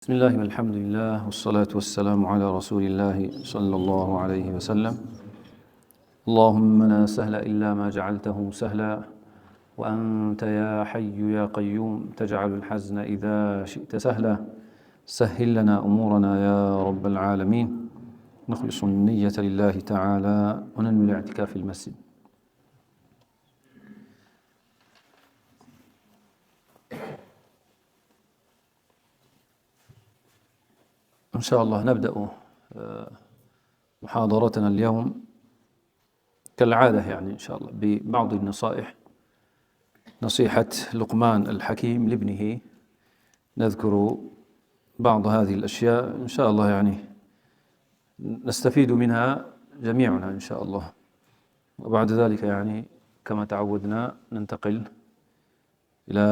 بسم الله والحمد لله والصلاة والسلام على رسول الله صلى الله عليه وسلم. اللهم لا سهل إلا ما جعلته سهلا وأنت يا حي يا قيوم تجعل الحزن إذا شئت سهلا. سهل لنا أمورنا يا رب العالمين. نخلص النية لله تعالى وننوي الاعتكاف في المسجد. إن شاء الله نبدأ محاضرتنا اليوم كالعادة إن شاء الله ببعض النصائح. نصيحة لقمان الحكيم لابنه، نذكر بعض هذه الأشياء إن شاء الله نستفيد منها جميعنا إن شاء الله، وبعد ذلك كما تعودنا ننتقل إلى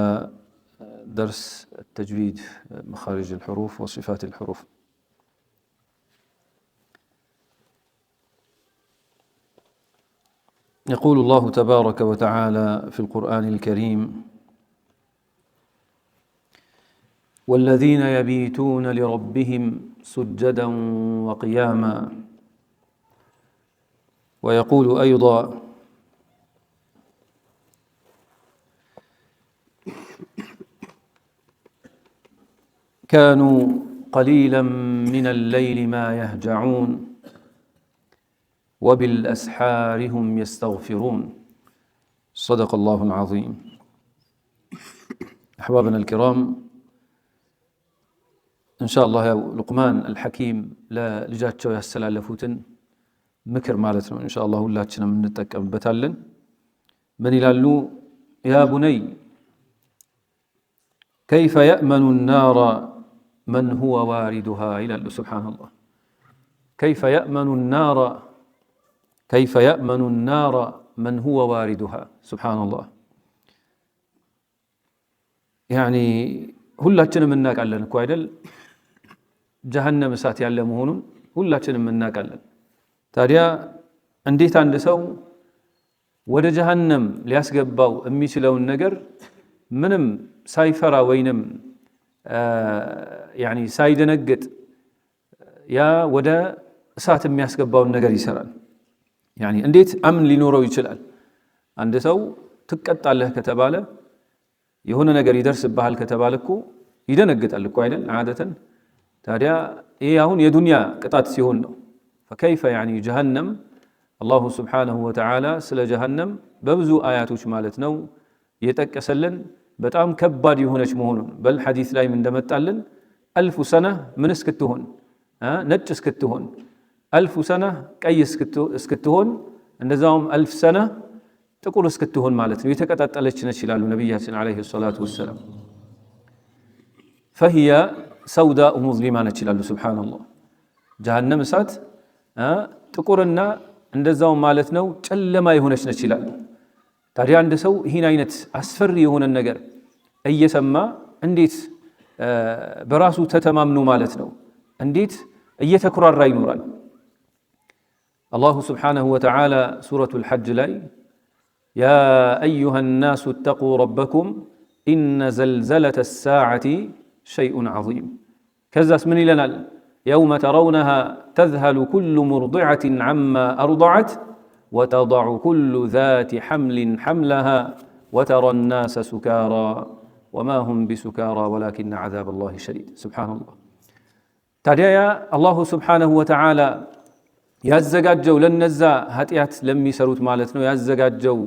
درس التجويد، مخارج الحروف وصفات الحروف. يقول الله تبارك وتعالى في القرآن الكريم: والذين يبيتون لربهم سجدا وقياما. ويقول أيضا: كانوا قليلا من الليل ما يهجعون وبالأسحار هم يستغفرون. صدق الله العظيم. أحبابنا الكرام، إن شاء الله لقمان الحكيم لا لجاتشو يستلالفوتن مكر مالتنا إن شاء الله ሁላችንም እንጠቀምበታለን። من ይላሉ? يا بني كيف يأمن النار من هو واردها ይላሉ። سبحان الله. كيف يأمن النار من هو واردها. سبحان الله. ሁላችንም እናውቃለን እኮ አይደል? ጀሃነም እሳት ያለ መሆኑን ሁላችንም እናውቃለን። ታዲያ እንዴት አንድ ሰው ወደ ጀሃነም ሊያስገባው የሚችለውን ነገር ምንም ሳይፈራ ወይንም ሳይደነግጥ ያ ወደ እሳት የሚያስገባውን ነገር ይሰራል? እንዴት አምን ሊኖረው ይችላል? አንድ ሰው ትቀጣለህ ከተባለ፣ የሆነ ነገር ይደርስብሃል ከተባለ እኮ ይደነግጣል እኮ አይደል? ዓደተን። ታዲያ ይሄ አሁን የዱንያ ቅጣት ሲሆን ነው። فكيف جهنم الله سبحانه وتعالى ስለ ጀሃነም በብዙ አያቶች ማለት ነው የጠቀሰልን በጣም ከባድ የሆነች መሆኑን። በል ሐዲስ ላይ እንደመጣልን 1000 ሰነ ምን እስክትሆን ነጭ እስክትሆን 1000 ሰነ ቀይ እስክትሆን እንደዛውም 1000 ሰነ ጥቁር እስክትሆን ማለት ነው የተቀጣጠለች ነች ይላሉ ነብያችን አለይሂ ሰላቱ ወሰለም። فهي سوداء مظلمة ነች ይላሉ። ሱብሃንአላህ። ጀሃነም እሳት ጥቁርና እንደዛው ማለት ነው ጨለማ የሆነች ነች ይላሉ። ታዲያ አንድ ሰው ይህን አይነት አስፈሪ የሆነ ነገር እየሰማ እንዴት በራሱ ተተማምኖ ማለት ነው እንዴት እየተኩራራ ይኖራል? الله سبحانه وتعالى سورة الحج لاي: يا أيها الناس اتقوا ربكم إن زلزلة الساعة شيء عظيم. كزاس من لنا يوم ترونها تذهل كل مرضعة عما أرضعت وتضع كل ذات حمل حملها وترى الناس سكارى وما هم بسكارى ولكن عذاب الله شديد. سبحان الله. تاديا الله سبحانه وتعالى ያዘጋጀው ለነዛ ኃጢያት ለሚሰሩት ማለት ነው ያዘጋጀው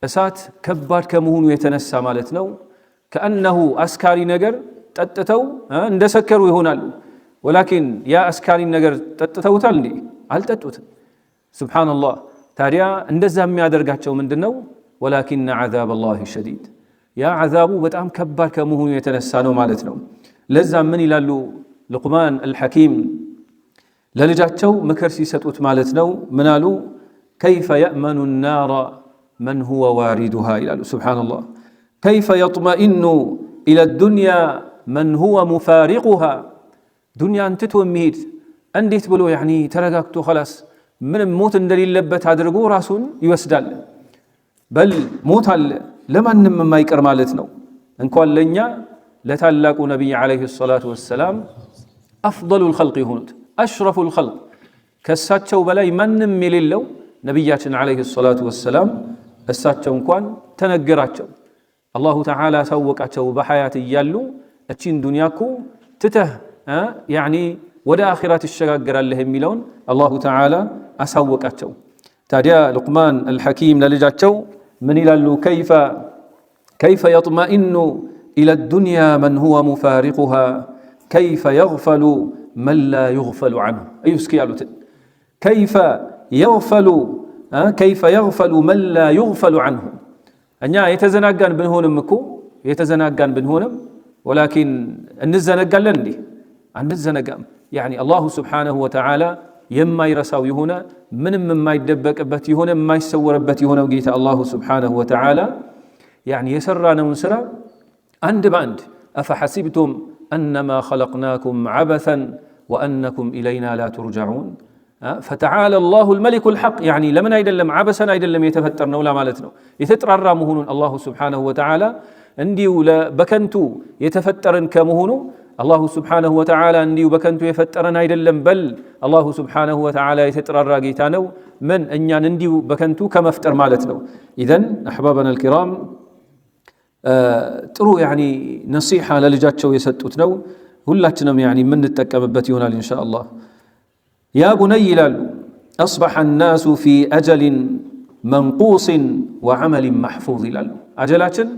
እሳት ከባድ ከመሆኑ የተነሳ ማለት ነው ከአንሁ አስካሪ ነገር ጠጥተው እንደሰከሩ ይሆናሉ። ወላኪን ያ አስካሪ ነገር ጠጥተውታል እንዴ? አልጠጡትም። ሱብሃንአላህ። ታዲያ እንደዛ የሚያደርጋቸው ምንድነው? ወላኪን عذاب الله شديد። ያ عذابው በጣም ከባድ ከመሆኑ የተነሳ ነው ማለት ነው። ለዛ ምን ይላሉ لقمان الحكيم ለልጃቸው ምክር ሲሰጡት ማለት ነው ምን አሉ? كيف يأمن النار من هو واردها ይላሉ። ሱብሃንአላህ። كيف يطمئن إلى الدنيا من هو مفارقها። ዱንያን ትቶ የሚሄድ እንዴት ብሎ ተረጋግቶ خلاص ምንም ሞት እንደሌለበት አድርጎ ራሱን ይወስዳል? በል ሞት አለ ለማንም የማይቀር ማለት ነው። እንኳን ለኛ ለታላቁ ነብይ አለይሂ ሰላቱ ወሰላም አፍደሉል ኸልቅ የሆኑት አሽረፉል ኸልቅ ከእሳቸው በላይ ማንም የሌለው ነቢያችን አለይሂ ሰላቱ ወሰላም እሳቸው እንኳን ተነገራቸው። አላሁ ተዓላ አሳወቃቸው በሐያት እያሉ እቺን ዱንያኩ ትተህ ያኒ ወደ አኺራ ትሸጋገራለህ የሚለውን አላሁ ተዓላ አሳወቃቸው። ታዲያ ሉቅማን አልሐኪም ለልጃቸው ምን ይላሉ? ከይፈ የጥመኢኑ ኢለ ዱንያ መን ሁወ ሙፋሪቁሃ ከይፈ የግፈሉ መን ላ ዩግፈሉ ዐንሁ። እዩ እስኪ ያሉትን ከይፈ የግፈሉ መን ላ ዩግፈሉ ዐንሁ። እኛ የተዘናጋን ብንሆንም ወላኪን እንዘነጋለን እንዲህ አንዘነጋም። ያኒ አላሁ ስብሓነሁ ወተዓላ የማይረሳው የሆነ ምንም የማይደበቅበት የሆነ የማይሰወርበት የሆነው ጌታ አላሁ ስብሓነሁ ወተዓላ ያኒ የሰራነውን ስራ አንድ በአንድ አፈሐሲብቱም አነማ ኸለቅናኩም ዐበሰን ወአነኩም ኢለይና ላ ቱርጀዑን ፈተዓላ አላሁል መሊኩል ሐቅ። ያኒ ለምን አይደለም ዐበሰን አይደለም የተፈጠርነው ለማለት ነው። የተጥራራ መሆኑን አላሁ ስብሓነሁ ወተዓላ እንዲሁ በከንቱ የተፈጠርን ከመሆኑ አላሁ ስብሓነሁ ወተዓላ እንዲሁ በከንቱ የፈጠረን አይደለም። በል አላሁ ስብሓነሁ ወተዓላ የተጥራራ ጌታ ነው። ምን እኛን እንዲሁ በከንቱ ከመፍጠር ማለት ነው። ኢዘን አሕባበና አልኪራም ጥሩ ያኒ ነሲሓ ለልጃቸው የሰጡት ነው። ሁላችንም ያኒ የምንጠቀምበት ይሆናል ኢንሻአላህ። ያ ቡነይ ይላሉ አስበሐ ናሱ ፊ አጀሊን መንቁስን ወዐመሊን መሕፉዝ ይላሉ። አጀላችን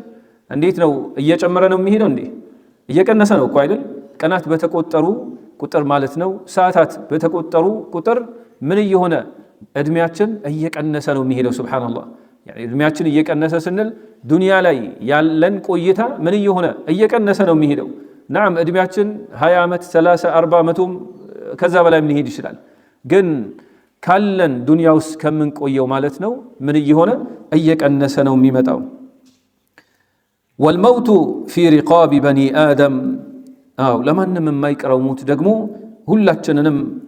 እንዴት ነው? እየጨመረ ነው የሚሄደው እንዴ? እየቀነሰ ነው እኮ አይደል? ቀናት በተቆጠሩ ቁጥር ማለት ነው፣ ሰዓታት በተቆጠሩ ቁጥር ምን እየሆነ እድሜያችን እየቀነሰ ነው የሚሄደው። ሱብሃንአላህ። ያኒ እድሜያችን እየቀነሰ ስንል ዱንያ ላይ ያለን ቆይታ ምን እየሆነ እየቀነሰ ነው የሚሄደው። ናም እድሜያችን 20 ዓመት 30 40 ዓመቱም ከዛ በላይ ምን ይሄድ ይችላል። ግን ካለን ዱንያ ውስጥ ከምንቆየው ማለት ነው ምን እየሆነ እየቀነሰ ነው የሚመጣው። ወልመውቱ ፊ ሪቃቢ በኒ አደም። አዎ ለማንም የማይቀረው ሞት ደግሞ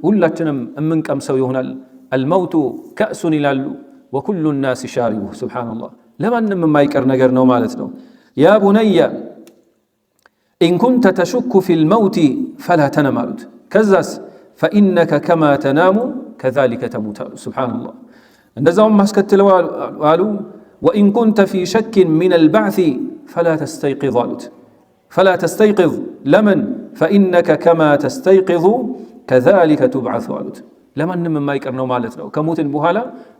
ሁላችንም የምንቀምሰው ይሆናል። አልመውቱ ከእሱን ይላሉ ወኩሉ ናስ ሻሪቡ። ሱብሓነላህ ለማንም የማይቀር ነገር ነው ማለት ነው። ያ ቡነየ ኢን ኩንተ ተሹኩ ፊል መውቲ ፈላ ተነም አሉት። ከዛስ ፈኢነከ ከማ ተናሙ ከዛሊከ ተሙት አሉ። ሱብሓነላህ እንደዛውም ማስከትለው አሉ ወኢን ኩንተ ፊ ሸክን ሚነል በዕሲ ፈላ ተስተይቂዝ አሉት። ፈላ ተስተይቂዝ ለምን? ፈኢነከ ከማ ተስተይቂዙ ከዛሊከ ቱብዐሱ አሉት። ለማንም የማይቀር ነው ማለት ነው። ከሞትን በኋላ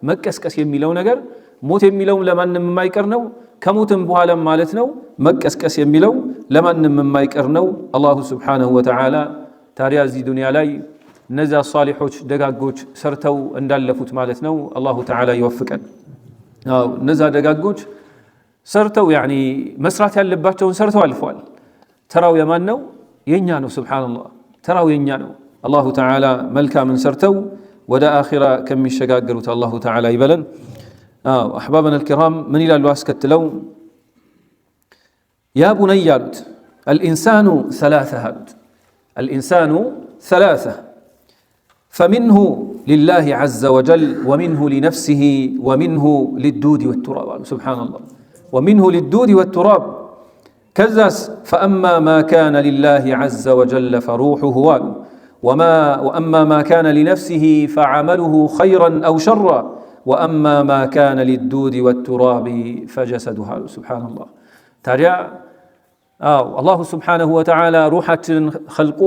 መቀስቀስ የሚለው ነገር ሞት የሚለው ለማንም የማይቀር ነው። ከሞትን በኋላ ማለት ነው መቀስቀስ የሚለው ለማንም የማይቀር ነው። አላሁ ስብሓነሁ ወተዓላ ታዲያ እዚህ ዱንያ ላይ እነዚያ ሷሊሖች ደጋጎች ሰርተው እንዳለፉት ማለት ነው አላሁ ተዓላ ይወፍቀን። አዎ እነዛ ደጋጎች ሰርተው ያኒ መስራት ያለባቸውን ሰርተው አልፈዋል። ተራው የማን ነው? የኛ ነው። ሱብሃንአላህ ተራው የኛ ነው። አላሁ ተዓላ መልካምን ሰርተው ወደ አኺራ ከሚሸጋገሩት አላሁ ተዓላ ይበለን። አዎ አሕባበና አልኪራም ምን ይላሉ አስከትለው? ያ ቡነይ አሉት አልኢንሳኑ ሰላሳ አሉት። አልኢንሳኑ ሰላሳ ፈሚንሁ ሊላሂ ዐዘ ወጀል ወሚንሁ ሊነፍሲሂ ወሚንሁ ሊዱድ ወቱራብ አሉ። ሱብሃነላህ ወሚንሁ ሊዱድ ወቱራብ። ከዛስ ፈአማ ማ ካነ ሊላሂ ዐዘ ወጀል ፈሩሑሁ አሉ ወአማ ማ ካነ ሊነፍሲሂ ፈዐመሉሁ ኸይረን አው ሸራ ወአማ ማ ካነ ሊዱድ ወቱራብ ፈጀሰዱሁ አሉ። ሱብሃነላህ ታዲያ አዎ አላሁ ስብሓነሁ ወተዓላ ሩሓችንን ኸልቁ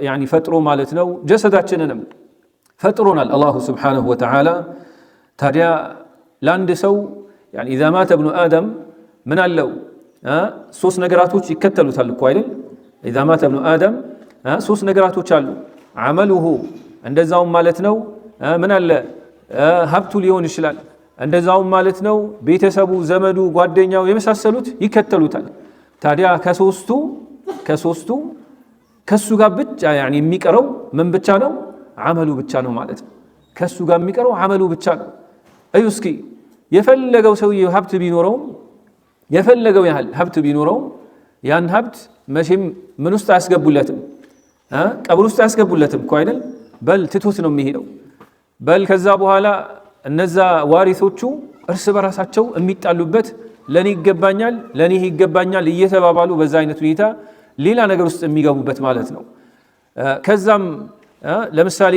ያኒ ፈጥሮ ማለት ነው ጀሰዳችንንም ፈጥሮናል አላሁ ስብሓነሁ ወተዓላ። ታዲያ ለአንድ ሰው ያኒ ኢዛ ማተ እብኑ አደም ምን አለው? ሶስት ነገራቶች ይከተሉታል እኮ አይደል? ኢዛ ማተ እብኑ አደም ሶስት ነገራቶች አሉ። ዐመሉሁ እንደዛውም ማለት ነው ምን አለ? ሀብቱ ሊሆን ይችላል። እንደዛውም ማለት ነው ቤተሰቡ፣ ዘመዱ፣ ጓደኛው የመሳሰሉት ይከተሉታል። ታዲያ ከሶስቱ ከሱ ጋር ብቻ ያኒ የሚቀረው ምን ብቻ ነው? ዐመሉ ብቻ ነው ማለት ነው። ከሱ ጋር የሚቀረው ዐመሉ ብቻ ነው። እዩ እስኪ የፈለገው ሰውዬው ሀብት ቢኖረውም የፈለገው ያህል ሀብት ቢኖረውም ያን ሀብት መቼም ምን ውስጥ አያስገቡለትም? ቀብር ውስጥ አያስገቡለትም እኮ አይደል? በል ትቶት ነው የሚሄደው። በል ከዛ በኋላ እነዛ ዋሪሶቹ እርስ በራሳቸው የሚጣሉበት ለኔ ይገባኛል እየተባባሉ በዛ አይነት ሁኔታ ሌላ ነገር ውስጥ የሚገቡበት ማለት ነው። ከዛም ለምሳሌ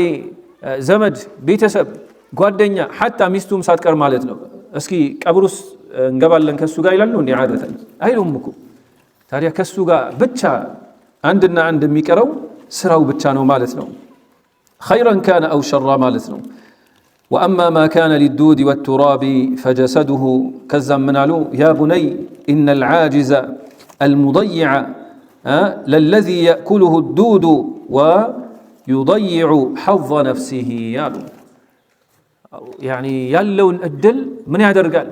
ዘመድ፣ ቤተሰብ፣ ጓደኛ ሐታ ሚስቱም ሳትቀር ማለት ነው እስኪ ቀብሩስ እንገባለን ከሱ ጋር ይላሉ እንዴ? ዓደተን አይሉም እኮ። ታዲያ ከሱ ጋር ብቻ አንድና አንድ የሚቀረው ስራው ብቻ ነው ማለት ነው። ኸይረን ካነ አው ሸራ ማለት ነው። ወአማ ማ ካነ ሊዱድ ወቱራቢ ፈጀሰዱሁ ከዛም ምን አሉ? ያ ቡነይ ኢነ ልዓጅዘ አልሙضይዐ ለለዚ የእኩሉሁ ዱዱ ወዩضይዑ ሐظ ነፍሲሂ አሉ። ያለውን እድል ምን ያደርጋል?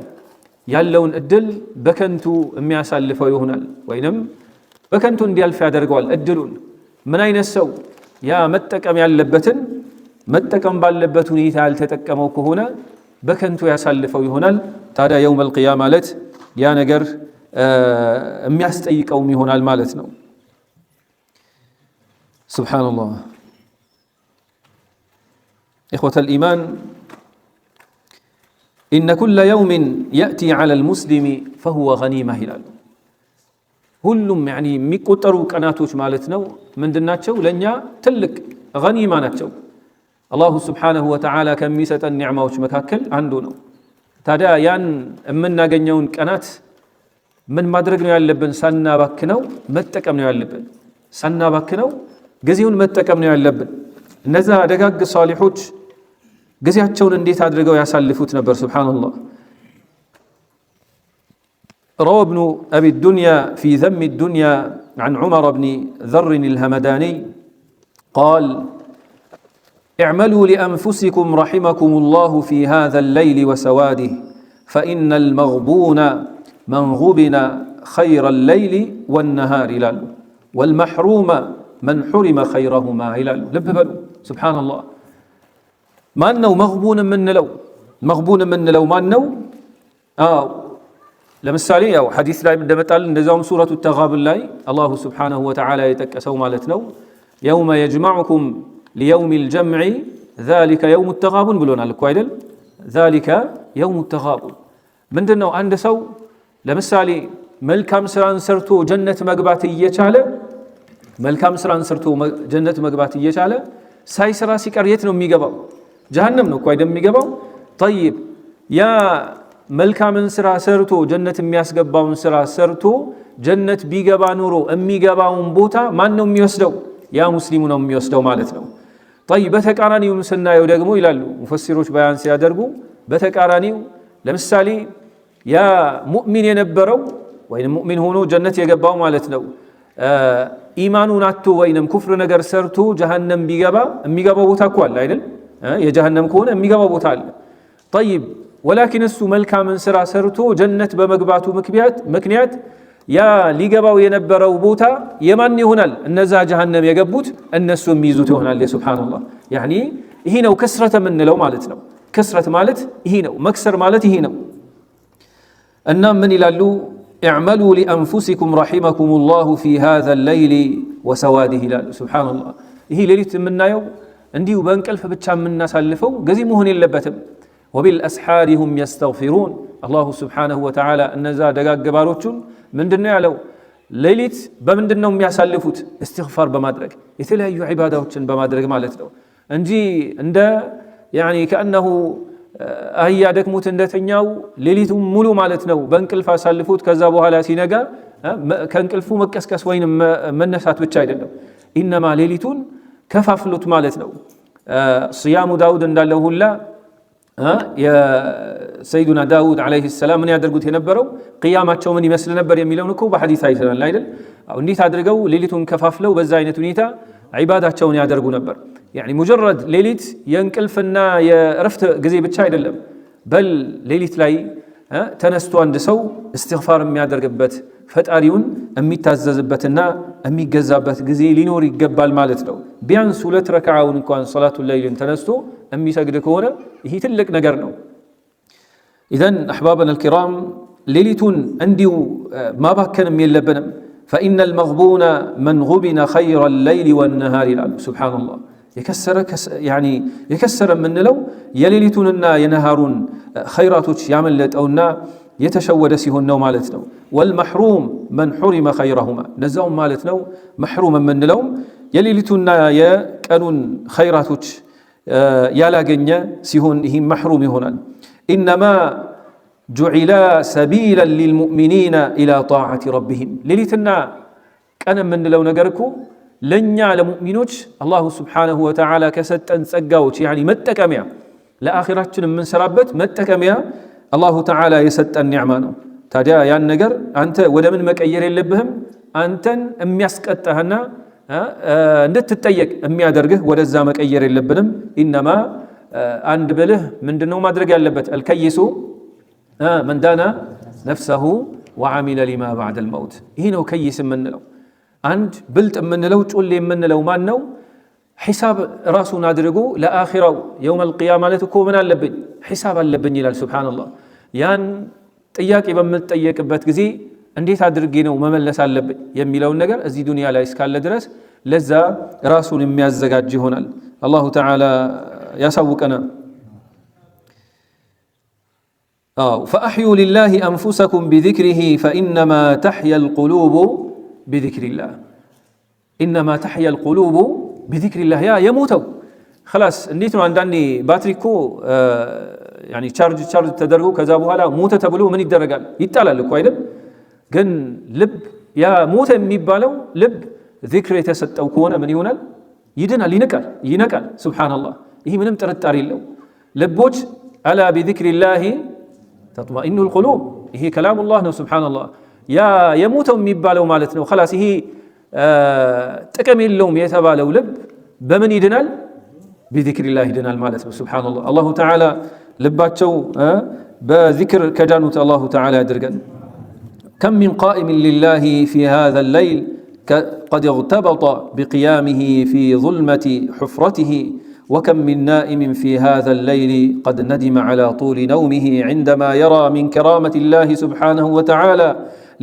ያለውን እድል በከንቱ የሚያሳልፈው ይሆናል፣ ወይንም በከንቱ እንዲያልፍ ያደርገዋል እድሉን። ምን አይነት ሰው? ያ መጠቀም ያለበትን መጠቀም ባለበት ሁኔታ ያልተጠቀመው ከሆነ በከንቱ ያሳልፈው ይሆናል። ታዲያ የውመል ቂያማ ማለት ያ ነገር የሚያስጠይቀውም ይሆናል ማለት ነው። ሱብሓነላህ። ኢኽወተል ኢማን ኢነ ኩለ የውሚን የእቲ ዐለል ሙስሊሚ ፈሁወ ገኒመህ ይላሉ። ሁሉም የሚቆጠሩ ቀናቶች ማለት ነው ምንድናቸው? ለእኛ ትልቅ ገኒማ ናቸው። አላሁ ስብሓነሁ ወተዓላ ከሚሰጠን ኒዕማዎች መካከል አንዱ ነው። ታዲያ ያን የምናገኘውን ቀናት ምን ማድረግ ነው ያለብን? ሳናባክነው መጠቀም ነው ያለብን። ሳናባክነው ጊዜውን መጠቀም ነው ያለብን። እነዛ ደጋግ ሷሊሖች ጊዜያቸውን እንዴት አድርገው ያሳልፉት ነበር? ሱብሓነላህ። روى ابن أبي الدنيا في ذم الدنيا عن عمر بن ذر الهمداني قال اعملوا لأنفسكم رحمكم الله في هذا الليل وسواده فإن المغبون من غبن خير الليل والنهار إلال والمحروم من حرم خيرهما إلال. لب بلو سبحان الله. ما أنه مغبون من لو ما أنه ለምሳሌ ያው ሐዲስ ላይ እንደመጣል እንደዛውም ሱረቱ ተጋቡን ላይ አላሁ ስብሓነሁ ወተዓላ የጠቀሰው ማለት ነው የውመ የጅመዑኩም ሊየውሚል ጀምዒ ዛሊከ የውሙ ተጋቡን ብሎናል እኮ አይደል? ዛሊከ የውሙ ተጋቡን ምንድን ነው? አንድ ሰው ለምሳሌ መልካም ስራን ሰርቶ ጀነት መግባት እየቻለ ሳይሰራ ሲቀር የት ነው የሚገባው? ጀሃነም ነው እኮ አይደል የሚገባው? ጠይብ ያ መልካምን ስራ ሰርቶ ጀነት የሚያስገባውን ስራ ሰርቶ ጀነት ቢገባ ኑሮ የሚገባውን ቦታ ማን ነው የሚወስደው? ያ ሙስሊሙ ነው የሚወስደው ማለት ነው። طيب በተቃራኒው ስናየው ደግሞ ይላሉ ሙፈሲሮች በያን ሲያደርጉ በተቃራኒው ለምሳሌ ያ ሙእሚን የነበረው ወይንም ሙእሚን ሆኖ ጀነት የገባው ማለት ነው ኢማኑን አጥቶ ወይንም ኩፍር ነገር ሰርቶ ጀሃነም ቢገባ የሚገባው ቦታ እኮ አለ አይደል? የጀሃነም ከሆነ የሚገባው ቦታ አለ። طيب ወላኪን እሱ መልካምን ስራ ሰርቶ ጀነት በመግባቱ ምክንያት ያ ሊገባው የነበረው ቦታ የማን ይሆናል? እነዛ ጀሃነም የገቡት እነሱ የሚይዙት ይሆናል። ሱብሃንአላህ። ያኒ ይሄ ነው ከስረት የምንለው ማለት ነው። ከስረት ማለት ይሄ ነው፣ መክሰር ማለት ይሄ ነው። እና ምን ይላሉ? እዕመሉ ሊአንፉሲኩም ረሒመኩሙላሁ ፊ ሃዛል ለይሊ ወሰዋዲህ ይላሉ። ሱብሃንአላህ። ይሄ ሌሊት የምናየው እንዲሁ በእንቅልፍ ብቻ የምናሳልፈው ጊዜ መሆን የለበትም። وبالأسحار هم يستغفرون. الله سبحانه وتعالى እነዛ ደጋግ ባሮቹን ምንድነው ያለው? ሌሊት በምንድነው የሚያሳልፉት? استغفار በማድረግ የተለያዩ ዒባዳዎችን በማድረግ ማለት ነው እንጂ እንደ كأنه አህያ ደክሞት እንደተኛው ሌሊቱን ሙሉ ማለት ነው በእንቅልፍ አሳልፉት ከዛ በኋላ ሲነጋ ከእንቅልፉ መቀስቀስ ወይንም መነሳት ብቻ አይደለም። ኢነማ ሌሊቱን ከፋፍሉት ማለት ነው። صيام داود እንዳለው ሁላ የሰይዱና ዳውድ ዓለይሂ ሰላም ምን ያደርጉት የነበረው ቅያማቸው ምን ይመስል ነበር የሚለውን እኮ በሐዲስ አይተናል አይደል? እንዴት አድርገው ሌሊቱን ከፋፍለው በዛ አይነት ሁኔታ ዒባዳቸውን ያደርጉ ነበር። ሙጀረድ ሌሊት የእንቅልፍና የእረፍት ጊዜ ብቻ አይደለም። በል ሌሊት ላይ ተነስቶ አንድ ሰው እስትግፋር የሚያደርግበት ፈጣሪውን የሚታዘዝበትና የሚገዛበት ጊዜ ሊኖር ይገባል ማለት ነው። ቢያንስ 2 ረክዓውን እንኳን ሶላቱል ለይልን ተነስቶ የሚሰግድ ከሆነ ይሄ ትልቅ ነገር ነው። ኢዘን አሕባበና አልኪራም ሌሊቱን እንዲሁ ማባከንም የለብንም። فإن المغبون من غبن خير الليل والنهار ይላሉ። ሱብሃንአላህ። የከሰረ የምንለው የሌሊቱንና የነሃሩን ኸይራቶች ያመለጠውና የተሸወደ ሲሆን ነው ማለት ነው። والمحروم من حرم خيرهما نزاهم مالتنا محروما من لهم يليلتنا يا كانون خيراتوች ያላገኘ ሲሆን ይሄ محروم ይሆናል انما جعل سبيلا للمؤمنين الى طاعه ربهم ليلتنا ቀን የምንለው ነገር እኮ ለኛ ለሙእሚኖች አላህ Subhanahu Wa Ta'ala ከሰጠን ጸጋዎች يعني መጠቀሚያ ለአኺራችን የምንሰራበት መጠቀሚያ አላህ Ta'ala የሰጠን ኒዕማ ነው ታዲያ ያን ነገር አንተ ወደ ምን መቀየር የለብህም አንተን የሚያስቀጣህና እንድትጠየቅ የሚያደርግህ ወደዛ መቀየር የለብንም انما አንድ ብልህ ምንድነው ማድረግ ያለበት الكيس من دان نفسه وعمل لما بعد الموت ይሄ ነው ከይስ የምንለው አንድ ብልጥ የምንለው ጮሌ የምንለው ማን ነው ሒሳብ ራሱን አድርጎ ለአኺራው يوم القيامه ማለት እኮ ምን አለብኝ ሒሳብ አለብኝ ይላል ሱብሃንአላህ ያን ጥያቄ በመጠየቅበት ጊዜ እንዴት አድርጌ ነው መመለስ አለብኝ የሚለው ነገር እዚህ ዱንያ ላይ እስካለ ድረስ ለዛ ራሱን የሚያዘጋጅ ይሆናል አላሁ ተዓላ ያሳውቀና فأحيوا لله أنفسكم بذكره فإنما تحيا القلوب بذكر الله إنما تحيا القلوب بذكر الله يا يموتوا خلاص እንዴት ነው አንዳንዴ ባትሪ እኮ يعني ቻርጅ ተደርጎ ከዛ በኋላ ሞተ ተብሎ ምን ይደረጋል ይጣላል እኮ አይደል ግን ልብ ያ ሞተ የሚባለው ልብ ዚክር የተሰጠው ከሆነ ምን ይሆናል ይድናል ይነቃል ሱብሃንአላህ ይሄ ምንም ጥርጣሬ የለው ልቦች አላ بذكر تطمئن القلوب ይሄ كلام الله ነው ሱብሃንአላህ ያ የሞተው የሚባለው ማለት ነው خلاص ይሄ ጥቅም የለውም የተባለው ልብ በምን ይድናል بذكر الله ይድናል ማለት ነው ሱብሃንአላህ አላሁ ተዓላ ልባቸው በዚክር ከዳኑት አላሁ ተዓላ ያድርገን كم من قائم لله في هذا الليل قد اغتبط بقيامه في ظلمة حفرته وكم من نائم في هذا الليل قد ندم على طول نومه عندما يرى من كرامة الله سبحانه وتعالى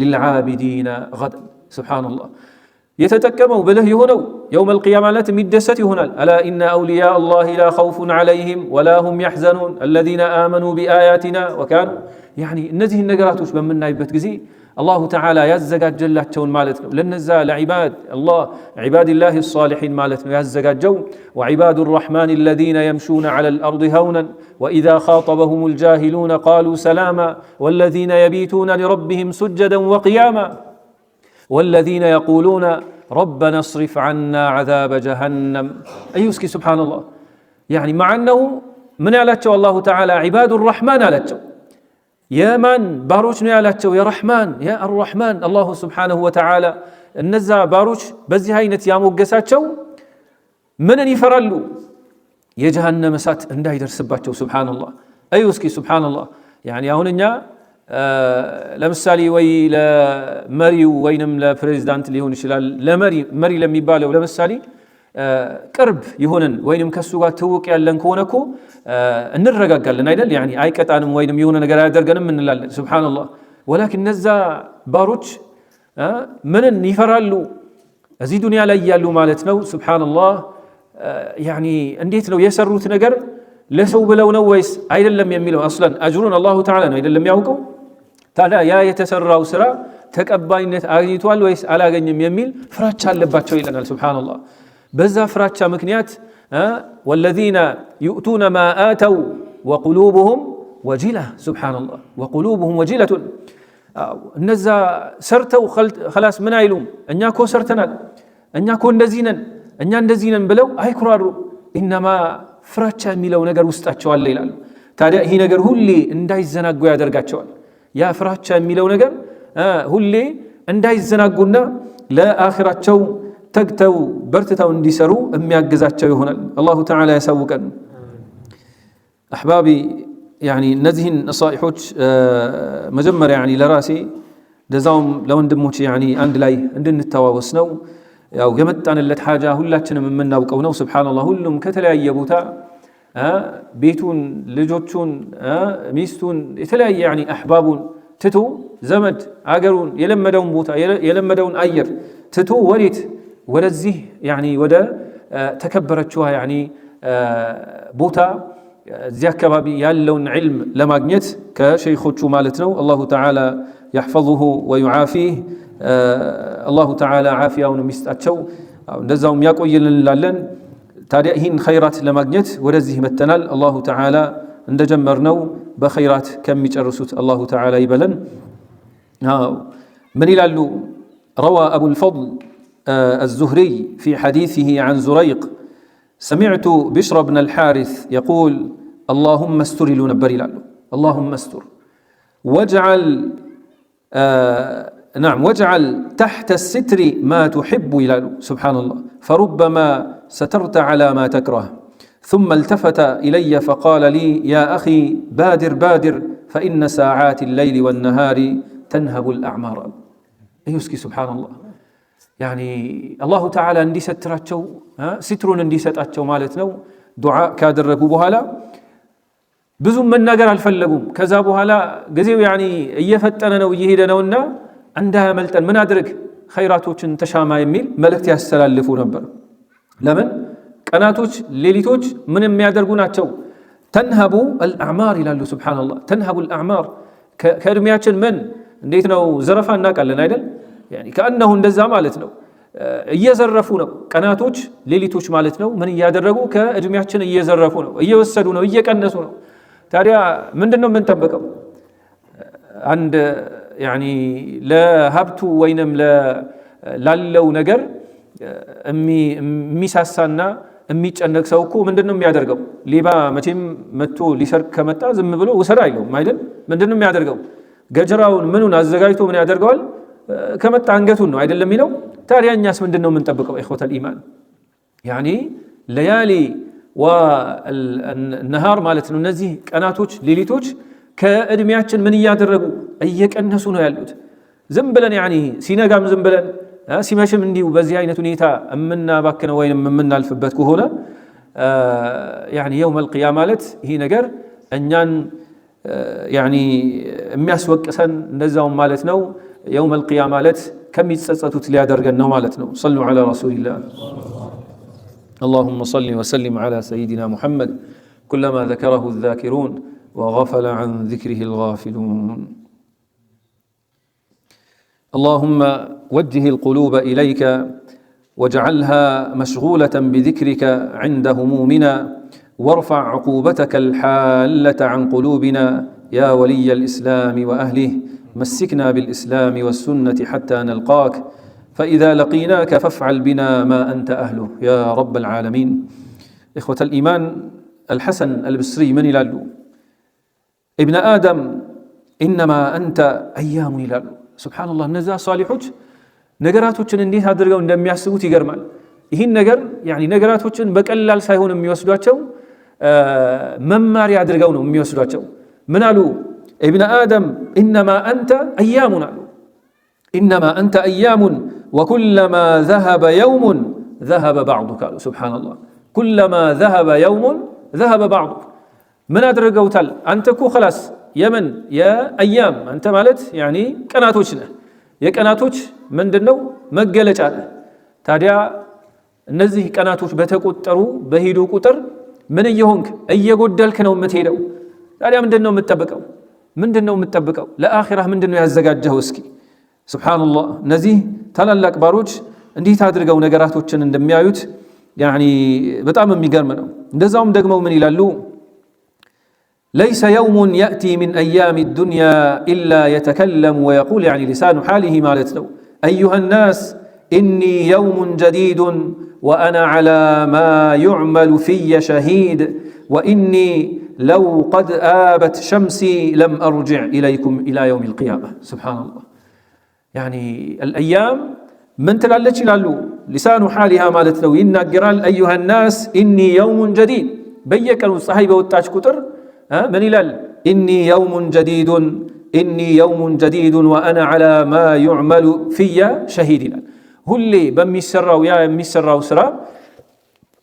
للعابدين غدا سبحان الله يتتكموا بله هنا يوم القيامة لا تمدست هنا ألا إن أولياء الله لا خوف عليهم ولا هم يحزنون الذين آمنوا بآياتنا وكانوا يعني نزه النقراتوش بمنا يبتقزي الله تعالى يزقات جلاتشون مالتنا لنزا لعباد الله عباد الله الصالحين مالتنا يزقات جو وعباد الرحمن الذين يمشون على الأرض هونا وإذا خاطبهم الجاهلون قالوا سلاما والذين يبيتون لربهم سجدا وقياما والذين يقولون ربنا اصرف عنا عذاب جهنم أيوسكي سبحان الله يعني مع أنه من علاتشو الله تعالى عباد الرحمن علاتشو يا من باروش نيالاتشو يا رحمن يا الرحمن الله سبحانه وتعالى النزا باروش بزي هاينت يا موقساتشو من يفرلو يا جهنم سات انداي درسباتشو سبحان الله ايوسكي سبحان الله يعني هونኛ ለምሳሌ ወይ ለመሪው ወይንም ለፕሬዝዳንት ሊሆን ይችላል ለመሪ ለሚባለው ለምሳሌ ቅርብ ይሆነን ወይንም ከሱ ጋር ትውቅ ያለን ከሆነኮ እንረጋጋለን አይደል يعني አይቀጣንም ወይንም የሆነ ነገር አያደርገንም እንላለን ሱብሃንአላህ ወላኪን እነዛ ባሮች ምንን ይፈራሉ እዚህ ዱንያ ላይ ያሉ ማለት ነው ሱብሃንአላህ يعني እንዴት ነው የሰሩት ነገር ለሰው ብለው ነው ወይስ አይደለም የሚለው አስለን አጅሩን አላሁ ተዓላ ነው አይደለም ያውቀው ታዲያ ያ የተሰራው ስራ ተቀባይነት አግኝቷል ወይስ አላገኘም የሚል ፍራቻ አለባቸው ይለናል ሱብሃንአላህ በዛ ፍራቻ ምክንያት والذين يؤتون ما آتوا وقلوبهم وجلة سبحان الله وقلوبهم وجلة እነዛ ሰርተው خلاص ምን አይሉም እኛኮ ሰርተናል እኛኮ እንደዚህ ነን ብለው አይኩራሩ انما ፍራቻ የሚለው ነገር ውስጣቸው አለ ይላሉ ታዲያ ይሄ ነገር ሁሌ እንዳይዘናጉ ያደርጋቸዋል ያ ፍራቻ የሚለው ነገር ሁሌ እንዳይዘናጉና ለአኺራቸው ተግተው በርትተው እንዲሰሩ የሚያግዛቸው ይሆናል አላሁ ተዓላ ያሳውቀን احبابي يعني እነዚህን ነصائحዎች መጀመሪያ يعني ለራሴ ደዛውም ለወንድሞቼ يعني አንድ ላይ እንድንተዋወስ ነው ያው የመጣንለት ሐጃ ሁላችንም የምናውቀው ነው ሱብሃንአላህ ሁሉም ከተለያየ ቦታ ቤቱን ልጆቹን ሚስቱን የተለያየ يعني احبابون ትቶ ዘመድ አገሩን የለመደውን ቦታ የለመደውን አየር ትቶ ወዴት ወደዚህ يعني ወደ ተከበረችው يعني ቦታ እዚያ አካባቢ ያለውን ዒልም ለማግኘት ከሸይኾቹ ማለት ነው አላሁ ተዓላ يحفظه ويعافيه الله تعالى عافية مستأتشو እንደዛውም ያቆይልን እንላለን። ታዲያ ይህን ኸይራት ለማግኘት ወደዚህ መተናል። አላሁ ተዓላ እንደጀመርነው በኸይራት ከሚጨርሱት አላሁ ተዓላ ይበለን። من ይላሉ روى أبو الفضل الزهري في حديثه عن زريق سمعت بشر بن الحارث يقول اللهم استر له نبر ይላሉ اللهم استر واجعل تحت الستر ما تحب ይላሉ سبحان الله فربما سترت على ما تكره ثم التفت إلي فقال لي يا أخي بادر بادر فإن ساعات الليل والنهار تنهب الأعمار يسكي سبحان الله يعني الله تعالى اندي ستراتشو سترون اندي ستراتشو مالتنو دعاء كادرقوا بهالا ብዙም መናገር አልፈለጉም። ከዛ በኋላ ጊዜው ያኒ እየፈጠነ ነው እየሄደ ነውና እንዳያመልጠን ምን አድርግ ኸይራቶችን ተሻማ የሚል መልእክት ያስተላልፉ ነበር። ለምን ቀናቶች ሌሊቶች ምን የሚያደርጉ ናቸው? ተንሀቡ አልአዕማር ይላሉ ሱብሃንአላህ። ተንሀቡ አልአዕማር ከእድሜያችን ምን እንዴት ነው ዘረፋ እናውቃለን አይደል? ያኒ ከአንሁ እንደዛ ማለት ነው። እየዘረፉ ነው ቀናቶች ሌሊቶች ማለት ነው። ምን እያደረጉ ከእድሜያችን እየዘረፉ ነው፣ እየወሰዱ ነው፣ እየቀነሱ ነው። ታዲያ ምንድነው የምንጠብቀው? አንድ ያኒ ለሀብቱ ወይንም ላለው ነገር የሚሳሳና የሚጨነቅ ሰው እኮ ምንድነው የሚያደርገው? ሌባ መቼም መጥቶ ሊሰርቅ ከመጣ ዝም ብሎ ውሰድ አይለውም አይደል? ምንድነው የሚያደርገው? ገጀራውን ምኑን አዘጋጅቶ ምን ያደርገዋል? ከመጣ አንገቱን ነው አይደለም የሚለው። ታዲያ እኛስ ምንድነው የምንጠብቀው? ኢኽወተል ኢማን ያኒ ለያሊ ወነሃር ማለት ነው። እነዚህ ቀናቶች ሌሊቶች ከእድሜያችን ምን እያደረጉ እየቀነሱ ነው ያሉት። ዝም ብለን ያኒ ሲነጋም ዝም ብለን ሲመሽም እንዲሁ በዚህ አይነት ሁኔታ የምናባክነው ወይንም የምናልፍበት ከሆነ ያኒ የውመል ቂያማ ማለት ይሄ ነገር እኛን ያኒ የሚያስወቅሰን እንደዛውም ማለት ነው። የውመል ቂያማ ማለት ከሚጸጸቱት ሊያደርገን ነው ማለት ነው። ሰሉ ዐላ ረሱሊላህ اللهم صل وسلم على سيدنا محمد كلما ذكره الذاكرون وغفل عن ذكره الغافلون. اللهم وجه القلوب إليك واجعلها مشغولة بذكرك عند همومنا وارفع عقوبتك الحالة عن قلوبنا يا ولي الإسلام وأهله مسكنا بالإسلام والسنة حتى نلقاك فإذا لقيناك فافعل بنا ما أنت أهله يا رب العالمين. إخوة الإيمان الحسن البصري من يلالو ابن آدم إنما أنت أيام يلالو سبحان الله نزا صالحوች ነገራቶችን እንዴት አድርገው እንደሚያስቡት ይገርማል። ይህን ነገር ያኒ ነገራቶችን በቀላል ሳይሆን የሚወስዷቸው መማሪያ አድርገው ነው የሚወስዷቸው። ምን አሉ ابن آدم إنما أنت أيام አሉ إنما أنت أيام وكلما ذهب يوم ذهب بعضك سبحان الله كلما ذهب يوم ذهب بعضك من أدرجوتال أنت كو خلاص يمن يا أيام أنت مالت يعني كناتوشنا يا كناتوش من دنو مجلج على تاريا نزه كناتوش بتكوترو بهيدو كوتر من يهونك أي جودل كانوا متهيدو تاريا من دنو متبكوا من دنو متبكوا لآخرة من دنو يزجاج جهوسكي سبحان الله نزيه ታላላቅ ባሮች እንዲህ ታድርገው ነገራቶችን እንደሚያዩት ያኒ በጣም የሚገርም ነው። እንደዛውም ደግሞ ምን ይላሉ ليس يوم يأتي من أيام الدنيا إلا يتكلم ويقول يعني لسان حاله ማለት ነው أيها الناس إني يوم جديد وأنا على ما يعمل في شهيد وإني لو قد آبت شمسي لم أرجع إليكم إلى يوم القيامة سبحان الله يعني الأيام من تلالج لالو لسان حالها مالت لو ينقرال أيها الناس إني يوم جديد بيكن الصحيبة والتاج كتر من إلال إني يوم جديد وأنا على ما يعمل في شهيد هلي بمسرة ويا مسرة وسرة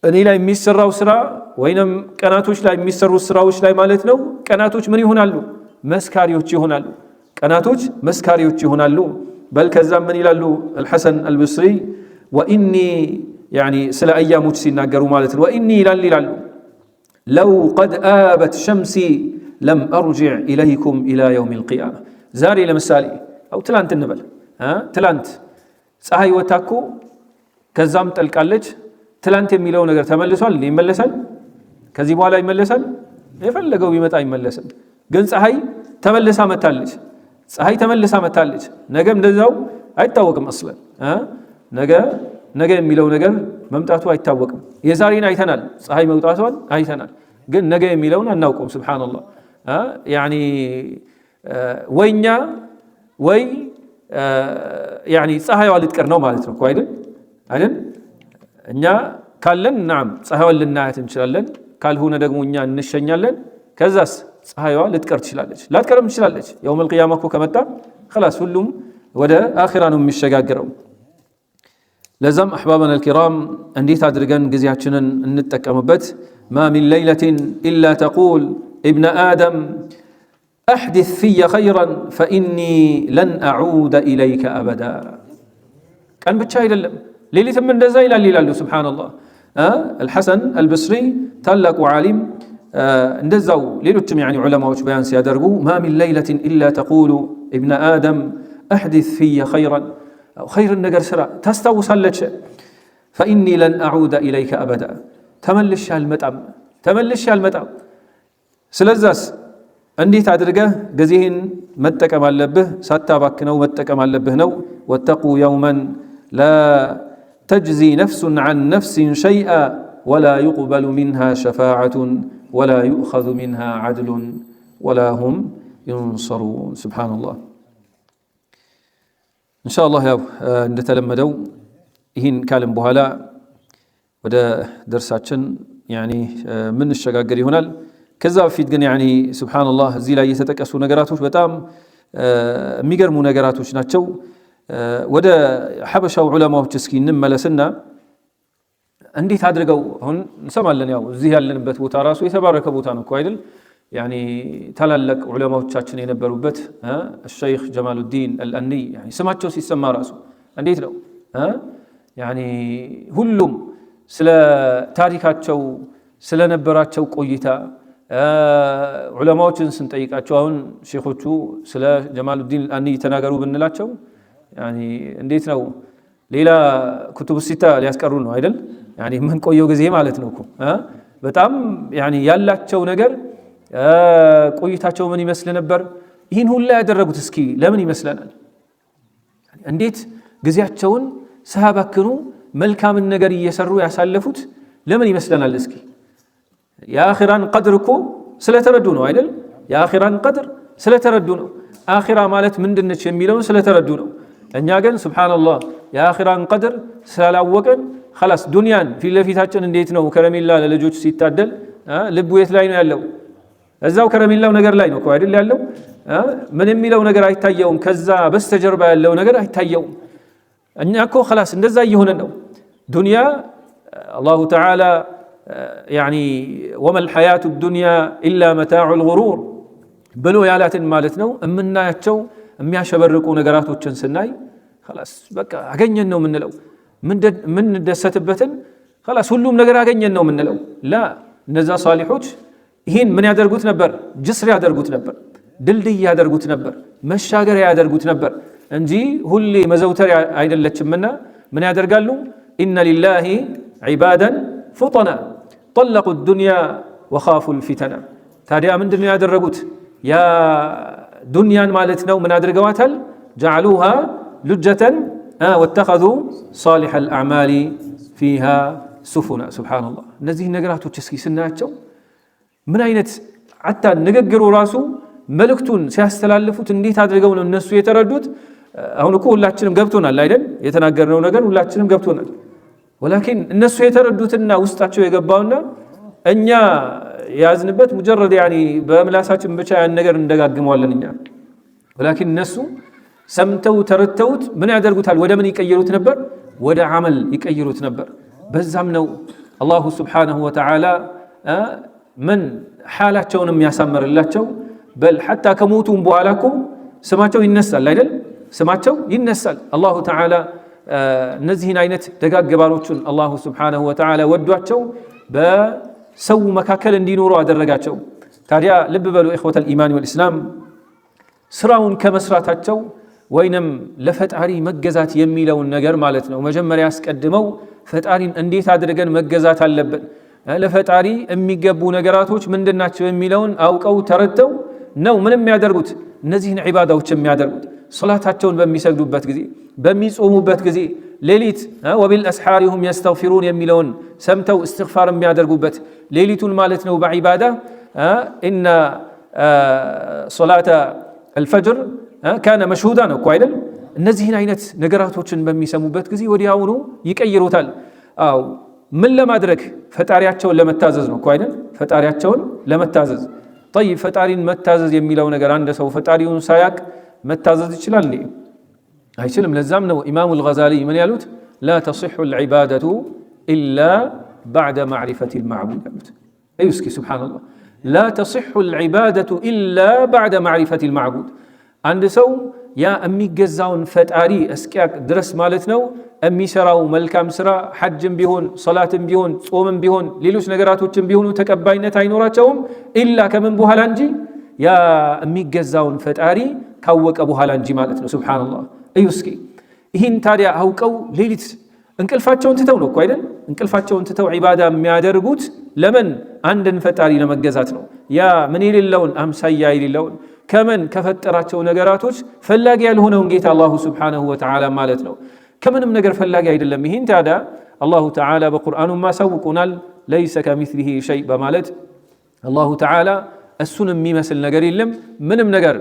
أني لا مسرة وسرة وينم كناتوش لا مسرة وسرة وش لا مالت لو كناتوش من يهونالو مسكاريوتشي هونالو كناتوش مسكاريوتشي هونالو بل كذا من يلالو الحسن البصري وإني يعني سلا أيام تسينا قروا مالت وإني لالو لو قد آبت شمسي لم أرجع إليكم إلى يوم القيامة زاري لمسالي አው ትላንት እንበል ትላንት ፀሐይ ወጣኮ ከዛም ጠልቃለች ትላንት የሚለው ነገር ተመልሷል ይመለሳል ከዚህ በኋላ ይመለሳል የፈለገው ቢመጣ አይመለስም ግን ፀሐይ ተመልሳ መታለች ነገም እንደዛው አይታወቅም አስለን ነገ የሚለው ነገር መምጣቱ አይታወቅም የዛሬን አይተናል ፀሐይ መውጣቷን አይተናል ግን ነገ የሚለውን አናውቀውም ሱብሃንአላህ ያኒ ወይኛ ወይ ያኒ ፀሐይዋ ልትቀር ነው ማለት ነው አይደል እኛ ካለን ናም ፀሐይዋን ልናያት እንችላለን ካልሆነ ደግሞ እኛ እንሸኛለን ከዛስ ፀሐይዋ ልትቀር ትችላለች ላትቀርም ትችላለች የውም القيامه እኮ ከመጣ خلاص ሁሉም ወደ አኺራ ነው የሚሸጋገረው ለዛም احبابنا الكرام እንዴት አድርገን ጊዜያችንን እንጠቀምበት ما من ليله الا تقول ابن ادم احدث في خيرا فاني لن اعود اليك ابدا كان ብቻ አይደለም ሌሊትም እንደዛ ይላሉ ሱብሃንአላህ الحسن البصري ታላቁ ዓሊም እንደዛው ሌሎችም يعني ዑለማዎች በያን ሲያደርጉ ما من ليله الا تقول ابن ادم احدث في خيرا خير النجر سرا تستوصلك فاني لن اعود اليك ابدا تملش المطعم ስለዛስ እንዴት አድርገህ ጊዜህን መጠቀም አለብህ ሳታባክነው መጠቀም አለብህ ነው واتقوا يوما لا تجزي نفس عن نفس شيئا ولا يقبل منها شفاعة ولا يؤخذ منها عدل ولا هم ينصرون سبحان الله إن شاء الله نتلمدوا ይህን ካለም በኋላ ወደ ደርሳችን يعني من الشغاغر ይሆናል ከዛ በፊት ግን يعني سبحان الله እዚህ ላይ የተጠቀሱ ነገራቶች በጣም የሚገርሙ ነገራቶች ናቸው ወደ ሐበሻው ዑለማዎች እስኪ እንመለስና እንዴት አድርገው አሁን እንሰማለን ያው እዚህ ያለንበት ቦታ ራሱ የተባረከ ቦታ ነው እኮ አይደል يعني ታላላቅ ዑለማዎቻችን የነበሩበት الشيخ جمال الدين الأني يعني ስማቸው ሲሰማ ራሱ እንዴት ነው يعني ሁሉም ስለ ታሪካቸው ስለ ነበራቸው ቆይታ ዑለማዎችን ስንጠይቃቸው አሁን ሼኾቹ ስለ جمال الدين الأني ተናገሩ ብንላቸው يعني እንዴት ነው ሌላ ኩቱብ ሲታ ሊያስቀሩ ነው አይደል يعني ምን ቆየው ጊዜ ማለት ነው እኮ በጣም يعني ያላቸው ነገር ቆይታቸው ምን ይመስል ነበር ይህን ሁሉ ያደረጉት እስኪ ለምን ይመስለናል እንዴት ጊዜያቸውን ሳያባክኑ መልካም ነገር እየሰሩ ያሳለፉት ለምን ይመስለናል እስኪ የአኺራን ቀድር እኮ ስለተረዱ ነው አይደል የአኺራን ቀድር ስለተረዱ ነው አኺራ ማለት ምንድነች የሚለውን ስለተረዱ ነው እኛ ግን ሱብሃንአላህ የአኺራን ቀድር ስላላወቀን خلاص ዱንያን ፊትለፊታችን እንዴት ነው ከረሜላ ለልጆች ሲታደል ልቡ የት ላይ ነው ያለው እዛው ከረሜላው ነገር ላይ ነው እኮ አይደል ያለው ምን የሚለው ነገር አይታየውም ከዛ በስተጀርባ ያለው ነገር አይታየውም እኛ እኮ خلاص እንደዛ እየሆነ ነው ዱንያ الله تعالى يعني وما الحياة الدنيا إلا متاع الغرور ብሎ ያላትን ማለት ነው እምናያቸው የሚያሸበርቁ ነገራቶችን ስናይ خلاص በቃ አገኘን ነው ምንለው ምን ደሰትበትን خلاص ሁሉም ነገር አገኘን ነው ምንለው ላ እነዛ ሷሊሖች ይሄን ምን ያደርጉት ነበር ጅስር ያደርጉት ነበር ድልድይ ያደርጉት ነበር መሻገሪያ ያደርጉት ነበር እንጂ ሁሌ መዘውተር አይደለችምና ምን ያደርጋሉ ኢነ ሊላሂ ዒባዳን ፉጠና طلقوا الدنيا وخافوا الفتن ታዲያ ምንድነው ያደረጉት ያ ዱንያን ማለት ነው ምን አድርገዋታል جعلوها لجة واتخذوا صالح الأعمال فيها سفنا سبحان الله እነዚህ ነገራቶች እስኪ ስናያቸው ምን አይነት አጣ ንግግሩ ራሱ መልእክቱን ሲያስተላልፉት እንዴት አድርገው ነው እነሱ የተረዱት አሁን እኮ ሁላችንም ገብቶናል አይደል የተናገርነው ነገር ሁላችንም ገብቶናል ولكن እነሱ የተረዱትና ውስጣቸው የገባውና እኛ ያዝንበት ሙጀረድ يعني በምላሳችን ብቻ ያን ነገር እንደጋግመዋለን እኛ ولكن እነሱ ሰምተው ተረተውት ምን ያደርጉታል ወደ ምን ይቀየሩት ነበር ወደ አመል ይቀየሩት ነበር በዛም ነው አላሁ Subhanahu Wa Ta'ala من حالاتهم የሚያሳምርላቸው በል حتى ከሞቱም በኋላ እኮ ስማቸው ይነሳል አይደል ስማቸው ይነሳል አላሁ ተዓላ እነዚህን አይነት ደጋግባሮችን አላሁ Subhanahu Wa Ta'ala ወዷቸው በሰው መካከል እንዲኖሩ አደረጋቸው ታዲያ ልብ በሉ ኢኽወተል ኢማን ወልኢስላም ስራውን ከመስራታቸው ወይንም ለፈጣሪ መገዛት የሚለውን ነገር ማለት ነው መጀመሪያ ያስቀድመው ፈጣሪን እንዴት አድርገን መገዛት አለብን ለፈጣሪ የሚገቡ ነገራቶች ምንድናቸው የሚለውን አውቀው ተረድተው ነው ምንም ያደርጉት እነዚህን ዒባዳዎች የሚያደርጉት ሶላታቸውን በሚሰግዱበት ጊዜ በሚጾሙበት ጊዜ ሌሊት ወቢልአስሓሪ ሁም የስተግፊሩን የሚለውን ሰምተው እስትግፋር የሚያደርጉበት ሌሊቱን ማለት ነው በዒባዳ ኢነ ሶላተ አልፈጅር ካነ መሽሁዳ ነው እኮ አይደል እነዚህን አይነት ነገራቶችን በሚሰሙበት ጊዜ ወዲያውኑ ይቀይሩታል አው ምን ለማድረግ ፈጣሪያቸውን ለመታዘዝ ነው እኮ አይደል ፈጣሪያቸውን ለመታዘዝ طيب ፈጣሪን መታዘዝ የሚለው ነገር አንድ ሰው ፈጣሪውን ሳያቅ መታዘዝ ይችላል እንዴ አይችልም ለዛም ነው ኢማሙ አልገዛሊ ምን ያሉት لا تصح العبادة إلا بعد معرفة المعبود أيسكي سبحان الله لا تصح العبادة إلا بعد معرفة المعبود عند سو يا أمي جزاون فتاري أسكاك درس مالتنا أمي سراو ملكام سرا حج بيهون صلاة بيهون صوم بيهون ليلوش نجارات بيهون وتكباينة عينوراتهم إلا كمن بوهالانجي يا أمي جزاون فتاري كوك أبو هالانجي مالتنا سبحان الله أيسكي هين تاريا هوكو ليلت እንቅልፋቸውን ትተው ነው አይደል እንቅልፋቸውን ትተው ዒባዳ የሚያደርጉት ለምን አንድን ፈጣሪ ለመገዛት ነው ያ ምን ይልለውን አምሳያ ይልለውን ከመን ከፈጠራቸው ነገራቶች ፈላጊ ያልሆነውን ጌታ አላሁ ሱብሓነሁ ወተዓላ ማለት ነው ከምንም ነገር ፈላጊ አይደለም ይሄን ታዲያ አላሁ ተዓላ በቁርአኑ ማሳውቁናል ለይሰ ከሚስሊሂ ሸይ በማለት አላሁ ተዓላ እሱን የሚመስል ነገር የለም ምንም ነገር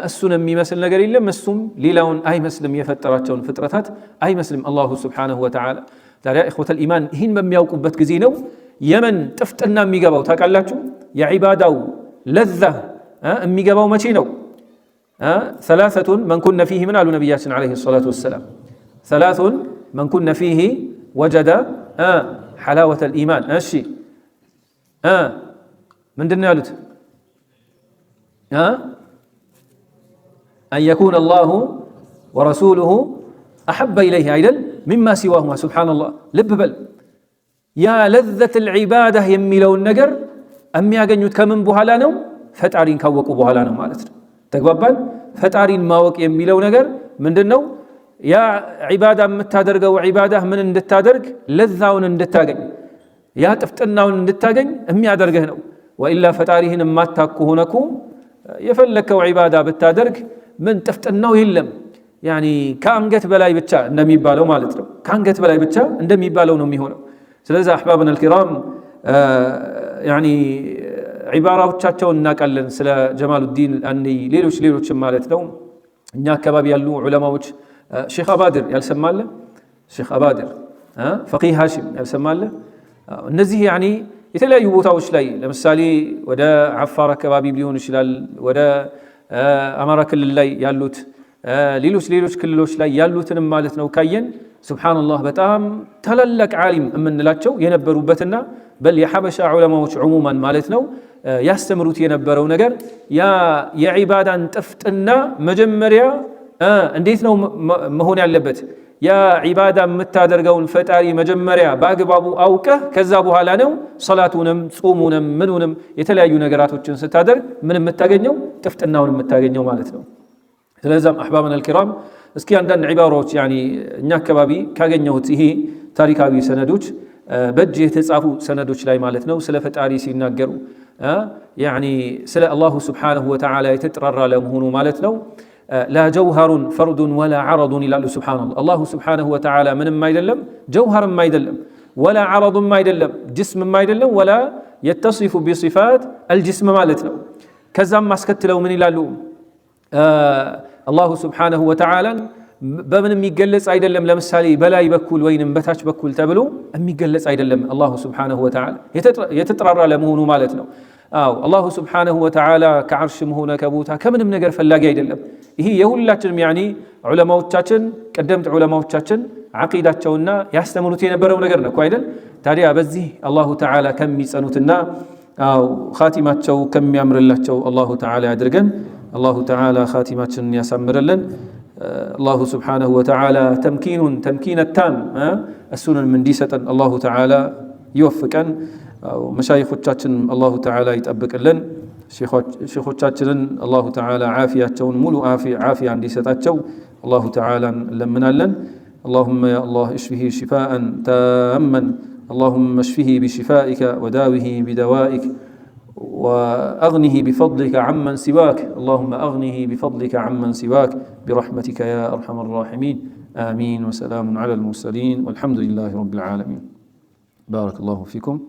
እሱን የሚመስል ነገር የለም እሱም ሌላውን አይመስልም የፈጠራቸውን ፍጥረታት አይመስልም አላሁ ሱብሓነሁ ወተዓላ ታዲያ ኢኽወተል ኢማን ይህን በሚያውቁበት ጊዜ ነው የመን ጥፍጥና የሚገባው ታውቃላችሁ የዒባዳው ለዛ የሚገባው መቼ ነው ثلاثة من كن فيه من አሉ ነብያችን አለይሂ ሰላቱ ወሰላም ثلاث من كن فيه وجد حلاوة الإيمان እሺ ምንድነው ያሉት أن يكون الله ورسوله أحب إليه أيضا مما سواهما سبحان الله لب بل يا لذة العبادة يميلو النجر أم يغنيوت كمن بوهالانو فتارين كوكو بوهالانو مالتنا تقبل فتارين ماوك يميلو نجر من دنو يا عبادة متادرق وعبادة من اندتادرق لذاون اندتاقن يا تفتناون اندتاقن أم يادرقهنو وإلا فتاريهن ما تاكوهنكو የፈለከው ዒባዳ ብታደርግ ምን ጥፍጥናው የለም ያኒ ከአንገት በላይ ብቻ እንደሚባለው ማለት ነው ከአንገት በላይ ብቻ እንደሚባለው ነው የሚሆነው ስለዚህ አህባብና الكرام ያኒ ዒባራዎቻቸውን እናቀለን ስለ ጀማሉዲን አኒ ሌሎች ማለት ነው እኛ አካባቢ ያሉ ዑለማዎች ሼኽ አባድር ያልሰማለ ሼኽ አባድር ፈቂህ ሃሺም ያልሰማለ እነዚህ ያኒ የተለያዩ ቦታዎች ላይ ለምሳሌ ወደ አፋር አካባቢ ሊሆን ይችላል ወደ አማራ ክልል ላይ ያሉት ሌሎች ክልሎች ላይ ያሉትንም ማለት ነው ካየን ሱብሃንአላህ በጣም ተላላቅ ዓሊም የምንላቸው የነበሩበትና በል የሐበሻ ዑለማዎች ዑሙማን ማለት ነው ያስተምሩት የነበረው ነገር ያ የዒባዳን ጥፍጥና መጀመሪያ እንዴት ነው መሆን ያለበት ያ ዒባዳ የምታደርገውን ፈጣሪ መጀመሪያ በአግባቡ አውቀህ ከዛ በኋላ ነው ሶላቱንም ጾሙንም ምኑንም የተለያዩ ነገራቶችን ስታደርግ ምን የምታገኘው ጥፍጥናውን የምታገኘው ማለት ነው ስለዚህ አህባብና الكرام እስኪ አንዳንድ ዒባራዎች ያኒ እኛ አካባቢ ካገኘሁት ይሄ ታሪካዊ ሰነዶች በእጅ የተጻፉ ሰነዶች ላይ ማለት ነው ስለ ፈጣሪ ሲናገሩ ያኒ ስለ አላሁ ሱብሓነሁ ወተዓላ የተጠራራ ለመሆኑ ማለት ነው لا جوهر فرد ولا عرض إلا سبحان الله الله سبحانه وتعالى من ما يدلم جوهر ما يدلم ولا عرض ما يدلم جسم ما يدلم ولا يتصف بصفات الجسم مالتنا كذا ما سكت لو من إلى الله سبحانه وتعالى بمن يجلس أيدلم لمسالي بلا يبكل وين بتاش بكل تبلو أم يجلس أيدلم الله سبحانه وتعالى يتترى لمهون مالتنا الله سبحانه وتعالى كعرش مهونا كبوتا كمن من نجر فلاقي يدلم هي يهولاتن يعني علماء تشاتن قدمت علماء تشاتن عقيدة تشونا يستمرون ينبرون نجرنا كويدن تاريا بزي الله تعالى كم يسأنوتنا أو خاتمات شو كم يأمر الله شو الله تعالى يدرجن الله تعالى خاتمات يسمر لن الله سبحانه وتعالى تمكين التام السنن من ديسة الله تعالى يوفقن مشايخوቻችን الله تعالى ይጠብቅልን ሼኾቻችንን الله تعالى ዓፊያቸውን ሙሉ ዓፊያ እንዲሰጣቸው الله تعالى لمنا لن اللهم يا الله اشفه شفاء تاما اللهم اشفه بشفائك وداوه بدوائك وأغنه بفضلك عمن سواك اللهم أغنه بفضلك عمن سواك برحمتك يا أرحم الراحمين آمين وسلام على المرسلين والحمد لله رب العالمين بارك الله فيكم